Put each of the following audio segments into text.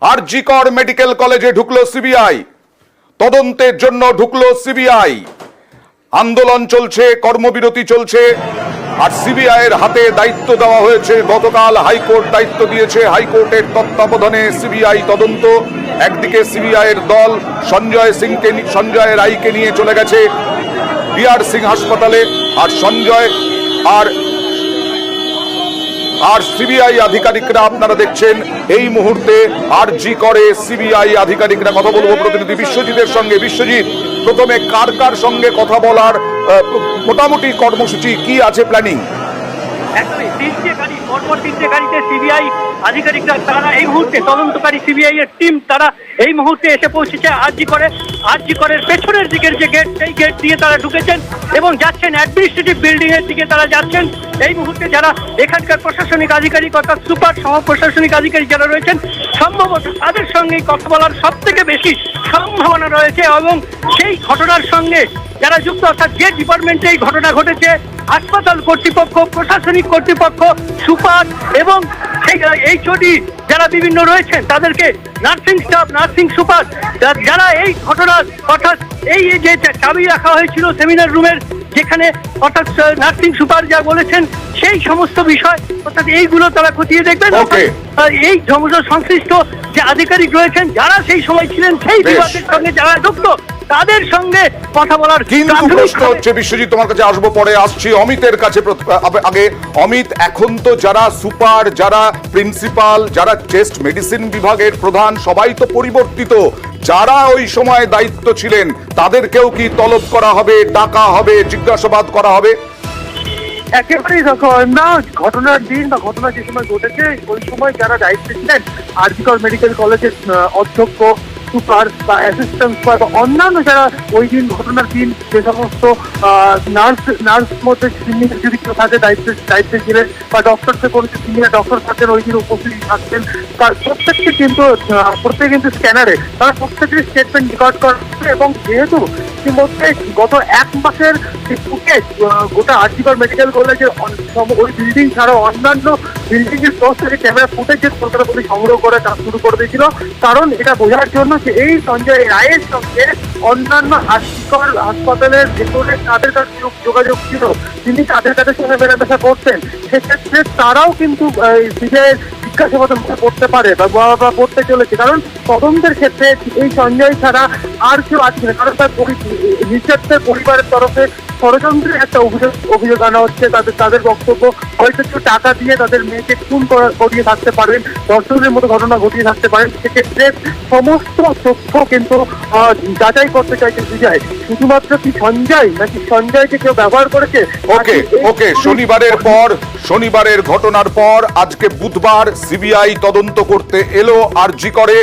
আরজি কর মেডিকেল কলেজে ঢুকলো সিবিআই, তদন্তের জন্য ঢুকলো সিবিআই। আন্দোলন চলছে, কর্মবিরতি চলছে, আর সিবিআই এর হাতে দায়িত্ব দেওয়া হয়েছে। গতকাল হাইকোর্ট দায়িত্ব দিয়েছে, হাইকোর্টের তত্ত্বাবধানে সিবিআই তদন্ত। একদিকে সিবিআই এর দল সঞ্জয় রায়কে নিয়ে চলে গেছে বিআর সিং হাসপাতালে, আর সঞ্জয় আর সিবিআই আধিকারিকরা আপনারা দেখছেন এই মুহূর্তে আরজি করে সিবিআই আধিকারিকরা কথা বলবো প্রতিনিধি বিশ্বজিতের সঙ্গে। বিশ্বজিৎ, প্রথমে কার কার সঙ্গে কথা বলার মোটামুটি কর্মসূচি কি আছে, প্ল্যানিং? একদমই তিনটে গাড়িতে সিবিআই আধিকারিকরা তারা এই মুহূর্তে তদন্তকারী সিবিআই এর টিম তারা এই মুহূর্তে এসে পৌঁছেছে আরজি করের পেছনের দিকের যে গেট, সেই গেট দিয়ে তারা ঢুকেছেন এবং যাচ্ছেন অ্যাডমিনিস্ট্রেটিভ বিল্ডিং এর দিকে তারা যাচ্ছেন। এই মুহূর্তে যারা এখানকার প্রশাসনিক আধিকারিক অর্থাৎ সুপার সহ প্রশাসনিক আধিকারিক যারা রয়েছেন, সম্ভবত তাদের সঙ্গে কথা বলার সব থেকে বেশি সম্ভাবনা রয়েছে এবং সেই ঘটনার সঙ্গে যারা যুক্ত অর্থাৎ যে ডিপার্টমেন্টে এই ঘটনা ঘটেছে, হাসপাতাল কর্তৃপক্ষ, প্রশাসনিক কর্তৃপক্ষ, সুপার এবং এইচওডি যারা বিভিন্ন রয়েছেন, তাদেরকে নার্সিং স্টাফ, নার্সিং সুপার যারা এই ঘটনার অর্থাৎ এই যে চাবি রাখা হয়েছিল সেমিনার রুমের, যেখানে অর্থাৎ নার্সিং সুপার যা বলেছেন সেই সমস্ত বিষয় অর্থাৎ এইগুলো তারা খতিয়ে দেখবেন। এই সমস্ত সংশ্লিষ্ট যে আধিকারিক রয়েছেন যারা সেই সময় ছিলেন সেই বিভাগের সঙ্গে যারা যুক্ত, তাদের সঙ্গে কথা বলার কিন্তু প্রশ্ন হচ্ছে, বিশ্বজিৎ তোমার কাছে আসবো, পরে আসছি অমিতের কাছে। আগে অমিত, এখন তো যারা সুপার, যারা প্রিন্সিপাল, যারা চেস্ট মেডিসিন বিভাগের প্রধান, সবাই তো পরিবর্তিত। যারা ওই সময় দায়িত্ব ছিলেন তাদেরকেও কি তলব করা হবে, ডাকা হবে, জিজ্ঞাসাবাদ করা হবে? একেবারেই না, ঘটনার দিন বা ঘটনা যে সময় ঘটেছে ওই সময় যারা দায়িত্বে ছিলেন আরজি কর মেডিকেল কলেজের অধ্যক্ষ, সুপার বা অ্যাসিস্ট্যান্ট সুপার বা অন্যান্য যারা ওই দিন ঘটনার দিন যে সমস্ত নার্স মধ্যে সিনিয়র যদি কেউ থাকে দায়িত্বে ছিলেন বা ডক্টরকে কোনো সিনিয়র ডক্টর থাকেন ওই দিন উপস্থিত থাকতেন, তার প্রত্যেককে কিন্তু স্ক্যানারে তারা প্রত্যেকের স্টেটমেন্ট রেকর্ড করে। এবং যেহেতু ইতিমধ্যে গত এক মাসের ফুটেজ গোটা আরজি কর মেডিকেল কলেজের ওই বিল্ডিং ছাড়াও অন্যান্য বিল্ডিং এর দশ থেকে ক্যামেরা ফুটেজের কলকাতা পুলিশ সংগ্রহ করে কাজ শুরু করে দিয়েছিল, কারণ এটা বোঝার জন্য যে এই সঞ্জয় রায়ের সঙ্গে অন্যান্য আরজি কর হাসপাতালের ভেতরে তাদের কাছে যোগাযোগ ছিল, তিনি তাদের কাছে সঙ্গে মেলামেশা করতেন। সেক্ষেত্রে তারাও কিন্তু সিবিআইয়ের জিজ্ঞাসাবাদ করতে পারে বা করতে চলেছে, কারণ তদন্তের ক্ষেত্রে এই সঞ্জয় ছাড়া আর কেউ আছে না, কারণ তার নিজের পরিবারের তরফে ষড়যন্ত্রের একটা অভিযোগ আনা হচ্ছে। তাদের বক্তব্য হয়তো একটু টাকা দিয়ে তাদের মেয়েকে খুন করিয়ে থাকতে পারেন, ধর্ষণের মতো ঘটনা ঘটিয়ে থাকতে পারেন। সেক্ষেত্রে সমস্ত তথ্য কিন্তু যাচাই করতে চাইছে সিবিআই। শুধুমাত্র কি সঞ্জয় নাকি সঞ্জয়কে কেউ ব্যবহার করেছে? ওকে শনিবারের ঘটনার পর আজকে বুধবার সিবিআই তদন্ত করতে এলো আরজি করে।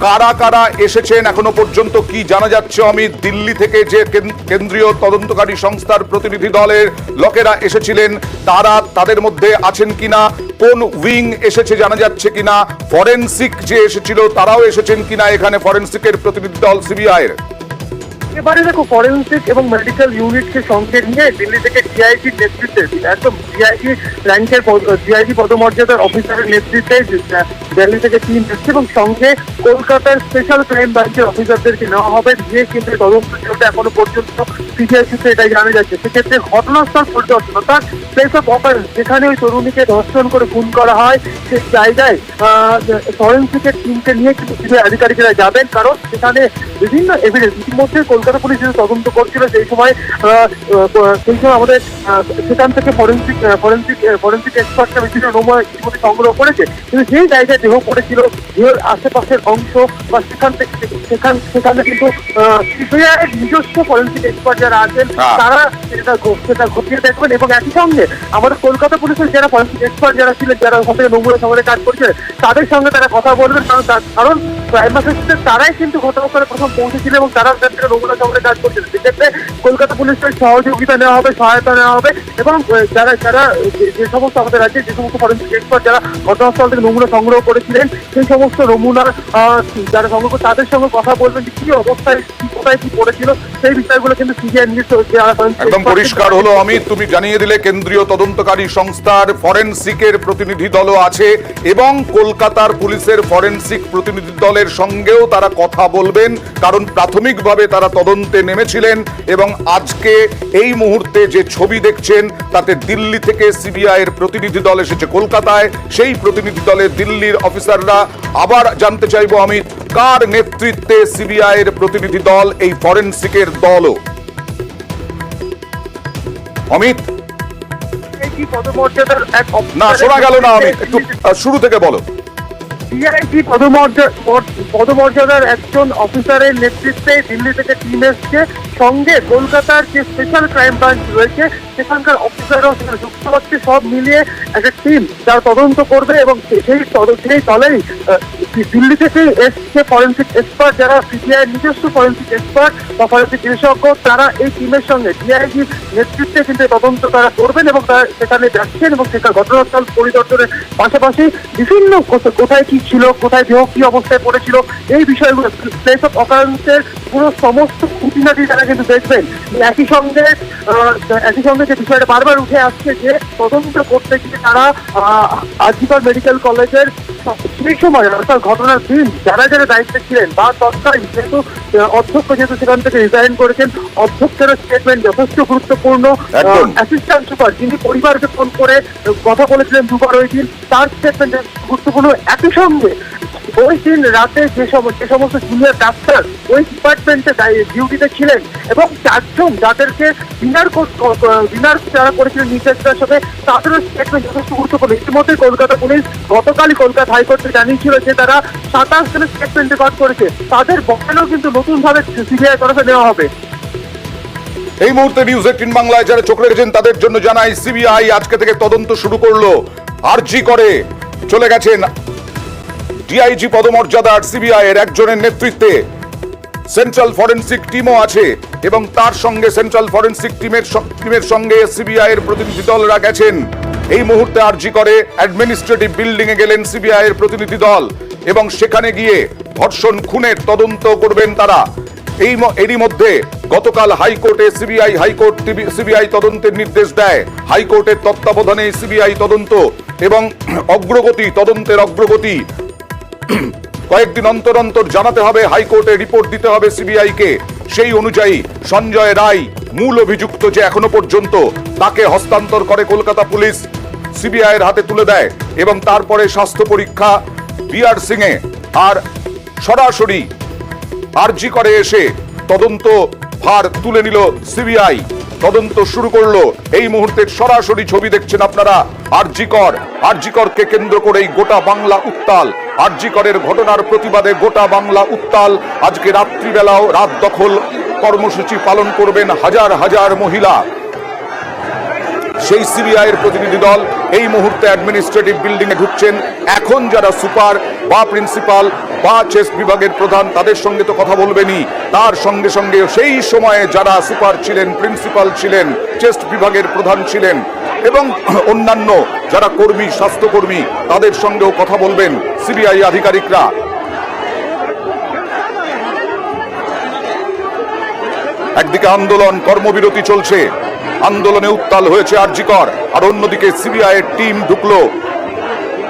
কারা কারা এসেছেন এখনো পর্যন্ত কি জানা যাচ্ছে? অমিত, দিল্লি থেকে যে কেন্দ্রীয় তদন্তকারী সংস্থার প্রতিনিধি দলের লোকেরা এসেছিলেন, তাদের মধ্যে আছেন কিনা, কোন উইং এসেছে জানা যাচ্ছে কিনা, ফরেনসিক যে এসেছিল তারাও এসেছেন কিনা, এখানে ফরেনসিকের প্রতিনিধি দল সিবিআই এর? এবারে দেখো, ফরেনসিক এবং মেডিকেল ইউনিটকে সঙ্গে নিয়ে দিল্লি থেকে ডিআইজির নেতৃত্বে, একদম ডিআইজি র্যাঙ্কের ডিআইজি পদমর্যাদার অফিসারের নেতৃত্বে দিল্লি থেকে টিম এসছে এবং সঙ্গে কলকাতার স্পেশাল ক্রাইম ব্রাঞ্চের অফিসারদেরকে নেওয়া হবে, নিয়ে কিন্তু তদন্ত চলতে এখনো পর্যন্ত সিবিআই সূত্রে এটাই জানা যাচ্ছে। সেক্ষেত্রে ঘটনাস্থল পরিদর্শন অর্থাৎ প্লেস অফ অফেন্স, যেখানে ওই তরুণীকে ধর্ষণ করে খুন করা হয়, সেই জায়গায় ফরেনসিকের টিমকে নিয়ে কিন্তু সিবিআই আধিকারিকেরা যাবেন, কারণ সেখানে বিভিন্ন এভিডেন্স ইতিমধ্যে কলকাতা পুলিশ তদন্ত করছিল সেই সময় আমাদের সেখান থেকে ফরেনসিক এক্সপার্টরা বিভিন্ন নমুনা ইতিমধ্যে সংগ্রহ করেছে, কিন্তু সেই জায়গায় দেহ পড়েছিল, দেহের আশেপাশের অংশ বা সেখানে কিন্তু সিবিআইয়ের নিজস্ব ফরেনসিক এক্সপার্ট যারা আছেন তারা সেটা খতিয়ে দেখবেন। এবং একই সঙ্গে আমাদের কলকাতা পুলিশের যারা ফরেনসিক এক্সপার্ট যারা ছিলেন, যারা ওখান থেকে নমুনা সংগ্রহে কাজ করছে, তাদের সঙ্গে তারা কথা বলবেন, কারণ ক্রাইম ব্রাঞ্চে তারাই কিন্তু ঘটনাস্থলে প্রথম পৌঁছেছিল এবং তারা থেকে নমুনা সংগ্রহে কাজ করছিল। সেক্ষেত্রে কলকাতা পুলিশের সহযোগিতা নেওয়া হবে, সহায়তা নেওয়া হবে এবং যারা যে সমস্ত আমাদের রাজ্যে যে সমস্ত ফরেনসিক এক্সপার্ট যারা ঘটনাস্থল থেকে নমুনা সংগ্রহ করেছিলেন, সেই সমস্ত নমুনার যারা সংগ্রহ তাদের সঙ্গে কথা বলবেন যে কি অবস্থায় কোথায় কি পড়েছিল সেই বিষয়গুলো কিন্তু সিবিআই নিজস্ব একদম পরিষ্কার হলো। অমিত, তুমি জানিয়ে দিলে কেন্দ্রীয় তদন্তকারী সংস্থার ফরেনসিকের প্রতিনিধি দলও আছে এবং কলকাতার পুলিশের ফরেনসিক প্রতিনিধি দলের সঙ্গেও তারা কথা বলবেন, কারণ প্রাথমিকভাবে তারা তদন্তে নেমেছিলেন। এবং আজকে এই মুহূর্তে যে ছবি দেখছেন তাতে দিল্লি থেকে সিবিআই এর প্রতিনিধি দল এসেছে কলকাতায়। সেই প্রতিনিধি দলে দিল্লির অফিসাররা আবার জানতে চাইবো অমিত, কার নেতৃত্বে সিবিআই এর প্রতিনিধি দল এই ফরেনসিকের দলও? অমিত, কি পদমর্যাদার এক না শোনা গেল না অমিত, একটু শুরু থেকে বলো। ডিআইজি পদমর্যাদার একজন অফিসারের নেতৃত্বে দিল্লি থেকে টিম এসছে, সঙ্গে কলকাতার যে স্পেশাল ক্রাইম ব্রাঞ্চ রয়েছে সেখানকার অফিসাররাও সেখানে যুক্ত হচ্ছে। সব মিলিয়ে একটা টিম যারা তদন্ত করবে এবং সেই দলেই দিল্লি থেকে এসছে ফরেন্সিক এক্সপার্ট, যারা সিবিআই নিজস্ব ফরেন্সিক এক্সপার্ট বা ফরেন্সিক বিশেষজ্ঞ, তারা এই টিমের সঙ্গে ডিআইজির নেতৃত্বে কিন্তু তদন্ত তারা করবেন এবং তারা সেখানে যাচ্ছেন এবং সেখানে ঘটনাস্থল পরিদর্শনের পাশাপাশি বিভিন্ন কোথায় কি ছিল, কোথায় দেহ কি অবস্থায় পড়েছিল, এই বিষয়গুলো প্লেস অফ অকারেন্সের পুরো সমস্ত খুঁটিনাটি তারা কিন্তু দেখবেন। একই সঙ্গে যে বিষয়টা বারবার উঠে আসছে যে তদন্ত করতে গিয়ে তারা আরজিকর মেডিকেল কলেজের সেই সময় অর্থাৎ ঘটনার দিন যারা যারা দায়িত্বে ছিলেন বা তৎকালীন যেহেতু অধ্যক্ষ যেহেতু সেখান থেকে রিজাইন করেছেন, অধ্যক্ষের স্টেটমেন্ট যথেষ্ট গুরুত্বপূর্ণ। অ্যাসিস্ট্যান্ট সুপার যিনি পরিবারকে ফোন করে কথা বলেছিলেন দুবার ওই দিন, তার স্টেটমেন্ট গুরুত্বপূর্ণ। একই সঙ্গে ওই দিন রাতে যে সমস্ত জুনিয়র ডাক্তার ওই ডিপার্টমেন্টে ডিউটিতে ছিলেন এবং চারজন যাদেরকে ডিনার যারা করেছিলেন নির্দেশিকার সাথে, তাদেরও স্টেটমেন্ট যথেষ্ট গুরুত্বপূর্ণ। ইতিমধ্যে কলকাতা পুলিশ গতকালই কলকাতা হাইকোর্টে জানিয়েছিল যে তারা 27 জনের স্টেটমেন্ট রেকর্ড করেছে, তাদের বকেলেও কিন্তু নতুনভাবে সিবিআই তরফে দেওয়া হবে। এই মুহূর্তে নিউজ 18 বাংলায় যারা চোখ রেখেছেন তাদের জন্য জানাই, সিবিআই আজকে থেকে তদন্ত শুরু করলো। আরজি করে চলে গেছেন ডিআইজি পদমর্যাদার সিবিআই এর একজনের নেতৃত্বে সেন্ট্রাল ফরেনসিক টিমও আছে এবং তার সঙ্গে সেন্ট্রাল ফরেনসিক টিমের সঙ্গে সিবিআই এর প্রতিনিধি দলরা গেছেন। এই মুহূর্তে আরজি করে অ্যাডমিনিস্ট্রেটিভ বিল্ডিং এ গেলেন সিবিআই এর প্রতিনিধি দল এবং সেখানে গিয়ে ধর্ষণ খুনের তদন্ত করবেন তারা। এরই মধ্যে গতকাল হাইকোর্টে সিবিআই তদন্তের নির্দেশ দেয়। হাইকোর্টের তত্ত্বাবধানে সিবিআই তদন্ত এবং তদন্তের অগ্রগতি কয়েকদিন অন্তর অন্তর জানাতে হবে, হাইকোর্টে রিপোর্ট দিতে হবে সিবিআই কে। সেই অনুযায়ী সঞ্জয় রায়, মূল অভিযুক্ত যে এখনো পর্যন্ত, তাকে হস্তান্তর করে কলকাতা পুলিশ, সিবিআই এর হাতে তুলে দেয় এবং তারপরে স্বাস্থ্য পরীক্ষা বিআর সিং এ আর সরাসরি আরজি করে এসে তদন্ত ভার তুলে নিল সিবিআই। তদন্ত শুরু করলো। এই মুহূর্তে সরাসরি ছবি দেখছেন আপনারা। আরজি করকে কেন্দ্র করেই গোটা বাংলা উত্তাল। আরজি করের ঘটনার প্রতিবাদে গোটা বাংলা উত্তাল। আজকে রাত্রিবেলাও রাত দখল কর্মসূচি পালন করবেন হাজার হাজার মহিলা। সেই সিবিআই এর প্রতিনিধি দল এই মুহূর্তে অ্যাডমিনিস্ট্রেটিভ বিল্ডিং এ ঢুকছেন। এখন যারা সুপার বা প্রিন্সিপাল বা চেস্ট বিভাগের প্রধান, তাদের সঙ্গে তো কথা বলবেনই, তার সঙ্গে সঙ্গে সেই সময়ে যারা সুপার ছিলেন, প্রিন্সিপাল ছিলেন, চেস্ট বিভাগের প্রধান ছিলেন এবং অন্যান্য যারা কর্মী, স্বাস্থ্যকর্মী, তাদের সঙ্গেও কথা বলবেন সিবিআই আধিকারিকরা। একদিকে আন্দোলন, কর্মবিরতি চলছে, আন্দোলনে উত্তাল হয়েছে আরজি কর, আর অন্যদিকে সিবিআই এর টিম ঢুকলো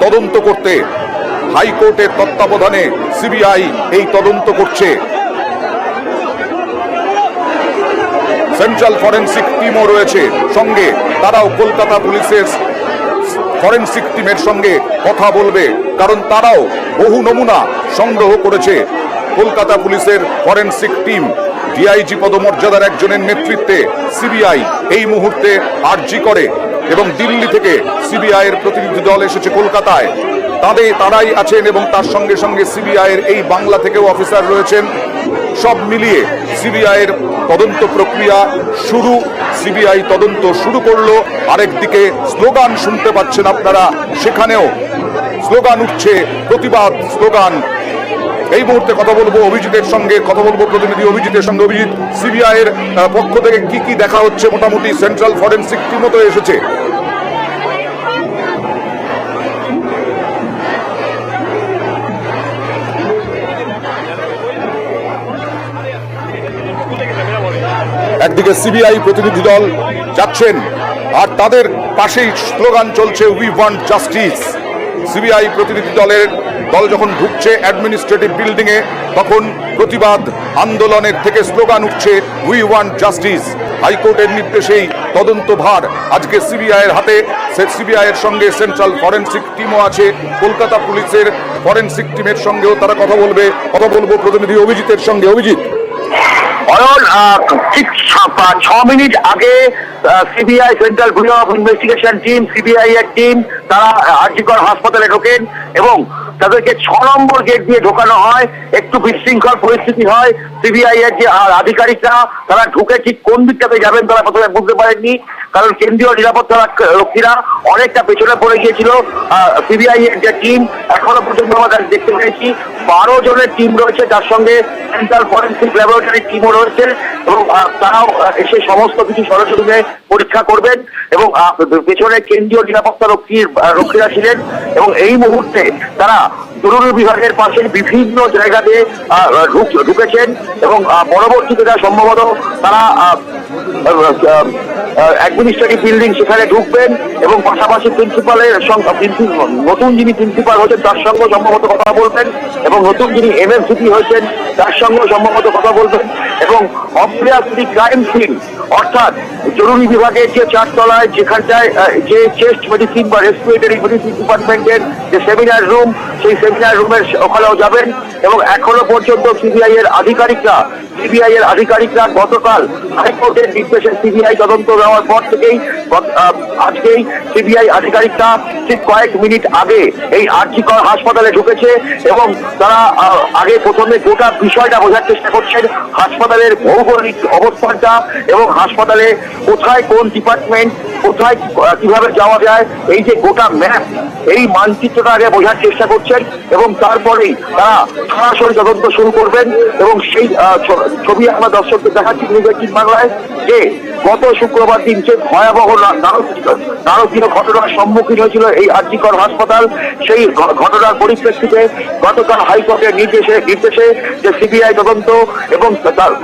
তদন্ত করতে। হাইকোর্টের তত্ত্বাবধানে সিবিআই এই তদন্ত করছে। সেন্ট্রাল ফরেনসিক টিমও রয়েছে সঙ্গে, তারাও কলকাতা পুলিশের ফরেনসিক টিমের সঙ্গে কথা বলবে, কারণ তারাও বহু নমুনা সংগ্রহ করেছে। কলকাতা পুলিশের ফরেনসিক টিম ডিআইজি পদমর্যাদার একজনের নেতৃত্বে সিবিআই এই মুহূর্তে আরজি করে এবং দিল্লি থেকে সিবিআই এর প্রতিনিধি দল এসেছে কলকাতায়। তারাই আছেন এবং তার সঙ্গে সঙ্গে সিবিআই এর এই বাংলা থেকেও অফিসার রয়েছেন। সব মিলিয়ে সিবিআই এর তদন্ত প্রক্রিয়া শুরু। সিবিআই তদন্ত শুরু করলো। আরেকদিকে স্লোগান শুনতে পাচ্ছেন আপনারা, সেখানেও স্লোগান উঠছে, প্রতিবাদ স্লোগান। এই মুহূর্তে কথা বলবো অভিজিতের সঙ্গে, প্রতিনিধি অভিজিতের সঙ্গে। অভিজিৎ, সিবিআই এর পক্ষ থেকে কি কি দেখা হচ্ছে? মোটামুটি সেন্ট্রাল ফরেনসিক টিমও তো এসেছে। একদিকে সিবিআই প্রতিনিধি দল যাচ্ছেন আর তাদের পাশেই স্লোগান চলছে উই ওয়ান্ট জাস্টিস। সিবিআই প্রতিনিধি দল যখন ঢুকছে অ্যাডমিনিস্ট্রেটিভ বিল্ডিং এ, তখন প্রতিবাদ আন্দোলনের থেকে স্লোগান উঠছে উই ওয়ান্ট জাস্টিস। হাইকোর্টের নির্দেশেই তদন্তভার আজকে সিবিআই এর হাতে। সিবিআই এর সঙ্গে সেন্ট্রাল ফরেন্সিক টিমও আছে, কলকাতা পুলিশের ফরেন্সিক টিমের সঙ্গেও তারা কথা বলবো প্রতিনিধি অভিজিতের সঙ্গে। অভিজিৎ, ঠিক 6 মিনিট আগে CBI central bureau of investigation team, CBI এর টিম তারা আরজিকর হাসপাতালে ঢোকেন এবং তাদেরকে 6 নম্বর গেট দিয়ে ঢোকানো হয়। একটু বিশৃঙ্খল পরিস্থিতি হয়। সিবিআই এর যে আধিকারিকরা তারা ঢুকে ঠিক কোন দিকটাতে যাবেন তারা প্রথমে বুঝতে পারেননি, কারণ কেন্দ্রীয় নিরাপত্তা রক্ষীরা অনেকটা পেছনে পড়ে গিয়েছিল। সিবিআই এর যে টিম এখনো পর্যন্ত আমরা দেখতে পেয়েছি 12 জনের টিম রয়েছে, যার সঙ্গে সেন্ট্রাল ফরেন্সিক ল্যাবরেটরি টিমও রয়েছে এবং তারাও এসে সমস্ত কিছু সরাসরি পরীক্ষা করবেন এবং পেছনে কেন্দ্রীয় নিরাপত্তা রক্ষীরা ছিলেন এবং এই মুহূর্তে তারা জরুরি বিভাগের পাশে বিভিন্ন জায়গাতে ঢুকেছেন এবং পরবর্তীতে সম্ভবত তারা অ্যাডমিনিস্ট্রেটিভ বিল্ডিং সেখানে ঢুকবেন এবং পাশাপাশি প্রিন্সিপালের নতুন যিনি প্রিন্সিপাল হয়েছেন তার সঙ্গে সম্ভবত কথা বলবেন এবং নতুন যিনি এমএসসিপি হয়েছেন তার সঙ্গে সম্ভবত কথা বলবেন এবং অবভিয়াসলি ক্রাইম সিন অর্থাৎ জরুরি বিভাগের যে 4 তলায় যেখানটায় যে চেস্ট মেডিসিন বা রেসপিরেটরি মেডিসিন ডিপার্টমেন্টের যে সেমিনার রুম, সেই সেমিনার রুমের ওখানেও যাবেন এবং এখনো পর্যন্ত সিবিআই এর আধিকারিকরা গতকাল হাইকোর্টের নির্দেশে সিবিআই তদন্ত দেওয়ার পর থেকেই আজকেই সিবিআই আধিকারিকরা ঠিক কয়েক মিনিট আগে এই আরজিকর হাসপাতালে ঢুকেছে এবং তারা আগে প্রথমে গোটা বিষয়টা বোঝার চেষ্টা করছেন, হাসপাতালের ভৌগোলিক অবস্থানটা এবং হাসপাতালে কোথায় কোন ডিপার্টমেন্ট, কোথায় কিভাবে যাওয়া যায়, এই যে গোটা ম্যাপ, এই মানচিত্রটা আগে বোঝার চেষ্টা করছেন এবং তারপরেই তারা সরাসরি তদন্ত শুরু করবেন এবং সেই ছবি আমরা দর্শকদের দেখাচ্ছি নিউজ বাংলায় যে গত শুক্রবার দিন যে ভয়াবহ নারকীয় ঘটনার সম্মুখীন হয়েছিল এই আরজিকর হাসপাতাল, সেই ঘটনার পরিপ্রেক্ষিতে গতকাল হাইকোর্টের নির্দেশে যে সিবিআই তদন্ত এবং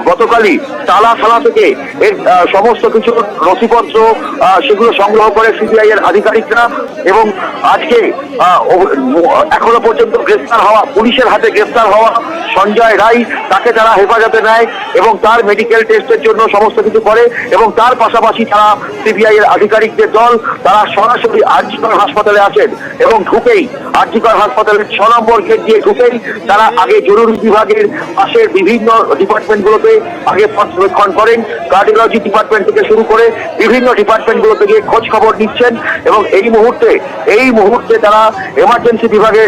গতকালই তালা থেকে এর সমস্ত কিছু নথিপত্র সেগুলো সংগ্রহ করে সিবিআই এর আধিকারিকরা এবং আজকে এখনো পর্যন্ত পুলিশের হাতে গ্রেফতার হওয়া সঞ্জয় রায় তাকে তারা হেফাজতে নেয় এবং তার মেডিকেল টেস্টের জন্য সমস্ত কিছু করে এবং তার পাশাপাশি তারা সিবিআই এর আধিকারিকদের দল তারা সরাসরি আরজিকর হাসপাতালে আছেন এবং ঢুকেই আরজিকর হাসপাতালের 6 নম্বর গেট দিয়ে ঢুকেই তারা আগে জরুরি বিভাগের পাশের বিভিন্ন ডিপার্টমেন্টগুলোতে আগে পর্যবেক্ষণ করেন। কার্ডিওলজি ডিপার্টমেন্ট থেকে শুরু করে বিভিন্ন ডিপার্টমেন্টগুলোতে গিয়ে খোঁজ খবর নিচ্ছেন এবং এই মুহূর্তে তারা এমার্জেন্সি বিভাগে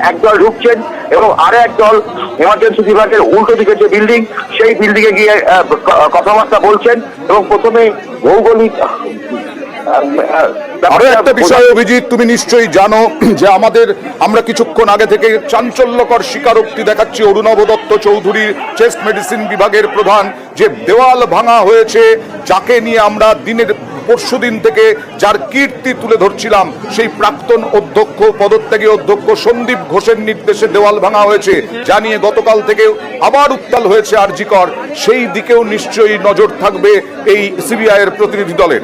একদল ঢুকছেন এবং আরো একদল এমার্জেন্সি বিভাগের উল্টো দিকে যে বিল্ডিং, সেই বিল্ডিং এ গিয়ে কথাবার্তা বলছেন এবং প্রথমে ভৌগোলিক আরো একটা বিষয় অভিজিৎ, তুমি নিশ্চয়ই জানো যে আমরা কিছুক্ষণ আগে থেকে চাঞ্চল্যকর স্বীকারোক্তি দেখাচ্ছি অরুণব দত্ত চৌধুরীর, চেস্ট মেডিসিন বিভাগের প্রধান, যে দেওয়াল ভাঙা হয়েছে, যাকে নিয়ে আমরা পরশুদিন থেকে যার কীর্তি তুলে ধরছিলাম, সেই প্রাক্তন অধ্যক্ষ, পদত্যাগী অধ্যক্ষ সন্দীপ ঘোষের নির্দেশে দেওয়াল ভাঙা হয়েছে, যা নিয়ে গতকাল থেকে আবার উত্তাল হয়েছে আরজিকর। সেই দিকেও নিশ্চয়ই নজর থাকবে এই সিবিআই এর প্রতিনিধি দলের।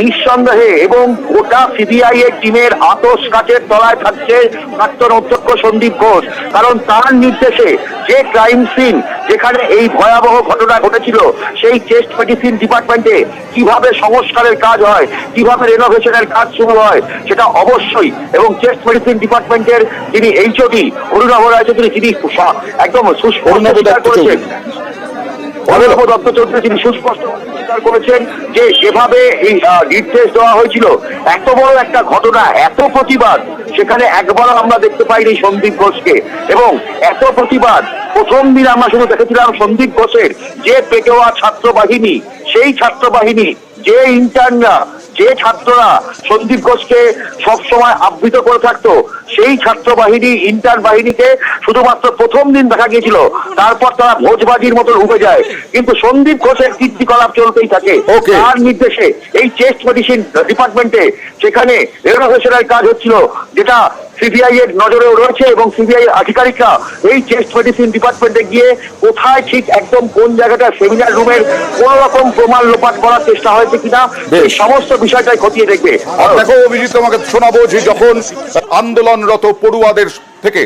নিঃসন্দেহে এবং গোটা সিবিআই এর টিমের আতস কাচের তলায় থাকছে প্রাক্তন অধ্যক্ষ সন্দীপ ঘোষ, কারণ তার নির্দেশে যে ক্রাইম সিন যেখানে এই ভয়াবহ ঘটনা ঘটেছিল, সেই চেস্ট মেডিসিন ডিপার্টমেন্টে কিভাবে সংস্কারের কাজ হয়, কিভাবে রেনোভেশনের কাজ শুরু হয়, সেটা অবশ্যই এবং চেস্ট মেডিসিন ডিপার্টমেন্টের যিনি এইচওডি অরুণব রায় চৌধুরী, তিনি একদম সুস্পষ্ট করেছেন, অরুণব দত্ত চৌধুরী তিনি সুস্পষ্ট স্বীকার করেছেন যে যেভাবে এই নির্দেশ দেওয়া হয়েছিল, এত বড় একটা ঘটনা, এত প্রতিবাদ সেখানে একবারও আমরা দেখতে পাইনি সন্দীপ ঘোষকে এবং এত প্রতিবাদ প্রথম দিন আমরা শুধু দেখেছিলাম সন্দীপ ঘোষের যে পেটোয়া ছাত্র বাহিনী, সেই ছাত্র বাহিনী যে ইন্টার্নরা যে ছাত্ররা সন্দীপ ঘোষকে সবসময় আবৃত করে থাকতো, সেই ছাত্র বাহিনী ইন্টার বাহিনীকে শুধুমাত্র প্রথম দিন দেখা গিয়েছিল, তারপর তারা ভোজবাজির মতো উঠে যায়। কিন্তু সন্দীপ ঘোষের কীর্তিকলাপ চলতেই থাকে। Okay. তার নির্দেশে এই চেস্ট মেডিসিন ডিপার্টমেন্টে সেখানে রেনোভেশনের কাজ হচ্ছিল, যেটা সিবিআই এর নজরেও রয়েছে, এবং সিবিআই আধিকারিকরা এই চেস্ট মেডিসিন ডিপার্টমেন্টে গিয়ে কোথায় ঠিক একদম কোন জায়গাটা সেমিনার রুমের কোন রকম প্রমাণ লোপাট করার চেষ্টা হয়েছে কিনা এই সমস্ত বিষয়টাই খতিয়ে দেখবে। আর দেখো অভিজিৎ, তোমাকে শোনাবো যে যখন আন্দোলনরত পড়ুয়াদের থেকে